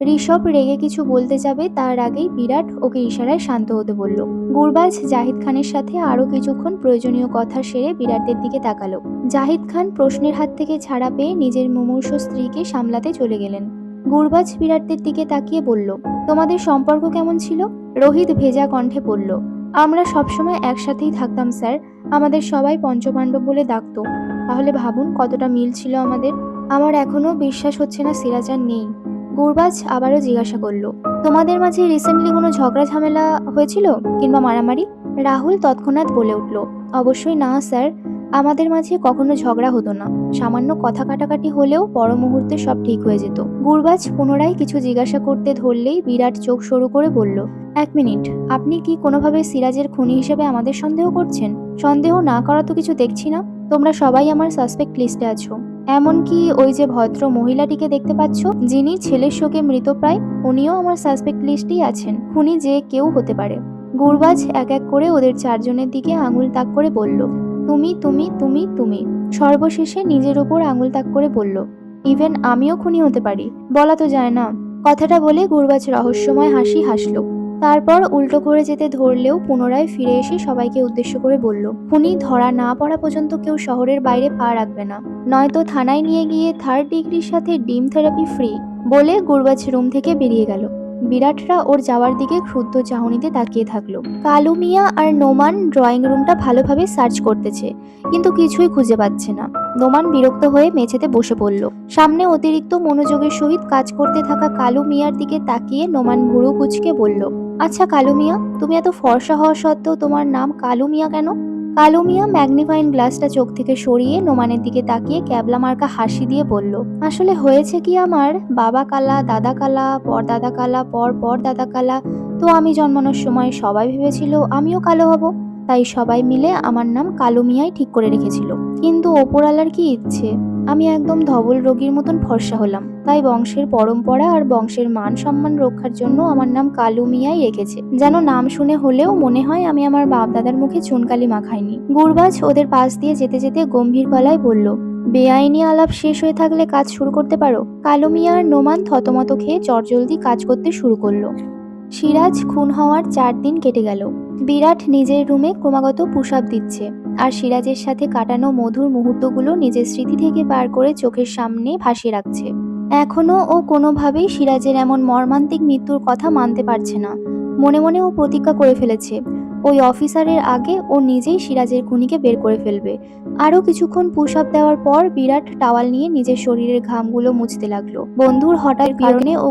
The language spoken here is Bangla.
ঋষভ রেগে কিছু বলতে যাবে তার আগেই বিরাট ওকে ইশারায় শান্ত হতে বলল। গুরবাজ জাহিদ খানের সাথে আরো কিছুক্ষণ প্রয়োজনীয় কথা সেরে বিরাটদের দিকে তাকালো। জাহিদ খান প্রশ্নের হাত থেকে ছাড়া পেয়ে নিজের মুমূর্ষু স্ত্রীকে সামলাতে চলে গেলেন। গুরবাজ বিরাটদের দিকে তাকিয়ে বলল, তোমাদের সম্পর্ক কেমন ছিল? রোহিত ভেজা কণ্ঠে বলল, আমরা সবসময় একসাথেই থাকতাম স্যার। আমাদের সবাই পঞ্চপাণ্ডব বলে ডাকতো। তাহলে ভাবুন কতটা মিল ছিল আমাদের। আমার এখনো বিশ্বাস হচ্ছে না সিরাজ আর নেই। গুরবাজ আবারও জিজ্ঞাসা করলো, তোমাদের মাঝে রিসেন্টলি কোনো ঝগড়া ঝামেলা হয়েছিল কিংবা মারামারি? রাহুল তৎক্ষণাৎ বলে উঠল, অবশ্যই না স্যার। আমাদের মাঝে কখনো ঝগড়া হতো না। সামান্য কথা কাটাকাটি হলেও পর মুহূর্তে সব ঠিক হয়ে যেত। গুরবাজ পুনরায় কিছু জিজ্ঞাসা করতে ধরলেই বিরাট চোখ সরু করে বলল, এক মিনিট, আপনি কি কোনোভাবে সিরাজের খুনি হিসেবে আমাদের সন্দেহ করছেন? সন্দেহ না করা তো কিছু দেখছি না। তোমরা সবাই আমার সাসপেক্ট লিস্টে আছো। এমনকি ওই যে ভদ্র মহিলাটিকে দেখতে পাচ্ছ, যিনি ছেলের শোকে মৃতপ্রায়, উনিও আমার সাসপেক্ট লিস্টেই আছেন। খুনি যে কেউ হতে পারে। গুরবাজ এক এক করে ওদের চারজনের দিকে আঙুল তাক করে বলল, তুমি তুমি তুমি তুমি। সর্বশেষে নিজের উপর আঙুল তাক করে বলল, ইভেন আমিও খুনি হতে পারি। বলা তো যায় না। কথাটা বলে গুরবাজ রহস্যময় হাসি হাসল। তারপর উল্টো ঘুরে যেতে ধরলেও পুনরায় ফিরে এসে সবাইকে উদ্দেশ্য করে বলল, খুনি ধরা না পড়া পর্যন্ত কেউ শহরের বাইরে পা রাখবে না, নয়তো থানায় নিয়ে গিয়ে 3rd ডিগ্রির সাথে ডিম থেরাপি ফ্রি। বলে গুরবাজ রুম থেকে বেরিয়ে গেল। বিরাটরা ওর যাওয়ার দিকে ক্ষুব্ধ চাহনিতে তাকিয়ে থাকলো। কালু মিয়া আর নোমান ড্রয়িং রুমটা ভালোভাবে সার্চ করতেছে, কিন্তু কিছুই খুঁজে পাচ্ছে না। নোমান বিরক্ত হয়ে মেঝেতে বসে পড়ল। সামনে অতিরিক্ত মনোযোগের সহিত কাজ করতে থাকা কালু মিয়ার দিকে তাকিয়ে নোমান ভুরু কুঁচকে বলল, আচ্ছা কালু মিয়া, তুমি এত ফর্সা হওয়া সত্ত্বেও তোমার নাম কালু মিয়া কেন? কালু মিয়া ম্যাগনিফাইং গ্লাসটা চোখ থেকে সরিয়ে নোমানের দিকে তাকিয়ে ক্যাবলা মার্কা হাসি দিয়ে বলল, আসলে হয়েছে কি, আমার বাবা কালা, দাদা কালা, পরদাদা কালা, পর দাদা কালা। তো আমি জন্মানোর সময় সবাই ভেবেছিল আমিও কালো হব। তাই সবাই মিলে আমার নাম কালু মিয়াই ঠিক করে রেখেছিল। কিন্তু ওপরওয়ালার কি ইচ্ছে, আমি একদম ধবল রোগীর মতন ফর্সা হলাম। তাই বংশের পরম্পরা আর বংশের মান সম্মান রক্ষার জন্য আমার নাম কালু মিয়াই রেখেছে, যেন নাম শুনে হলেও মনে হয় আমি আমার বাপ দাদার মুখে চুনকালি মাখাইনি। গুরবাজ ওদের পাশ দিয়ে যেতে যেতে গম্ভীর গলায় বলল, বেআইনি আলাপ শেষ হয়ে থাকলে কাজ শুরু করতে পারো। কালু মিয়া আর নোমান থতমত খেয়ে চটজলদি কাজ করতে শুরু করলো। সিরাজ খুন হওয়ার 4 দিন কেটে গেল। বিরাট নিজের রুমে ক্রমাগত পুশ আপ দিচ্ছে, আর সিরাজের সাথে কাটানো মধুর মুহূর্তগুলো নিজের স্মৃতি থেকে বার করে চোখের সামনে ভাসিয়ে রাখছে। এখনো ও কোনোভাবেই সিরাজের এমন মর্মান্তিক মৃত্যুর কথা মানতে পারছে না। মনে মনে ও প্রতিজ্ঞা করে ফেলেছে, ওই অফিসারের আগে ও নিজেই সিরাজের খুনিকে বের করে ফেলবে। আরো কিছুক্ষণ পুশ আপ দেওয়ার পর বিরাট টাওয়াল নিয়ে নিজের শরীরের ঘামগুলো মুছতে লাগলো। বন্ধুর হঠাৎ বিরনে ও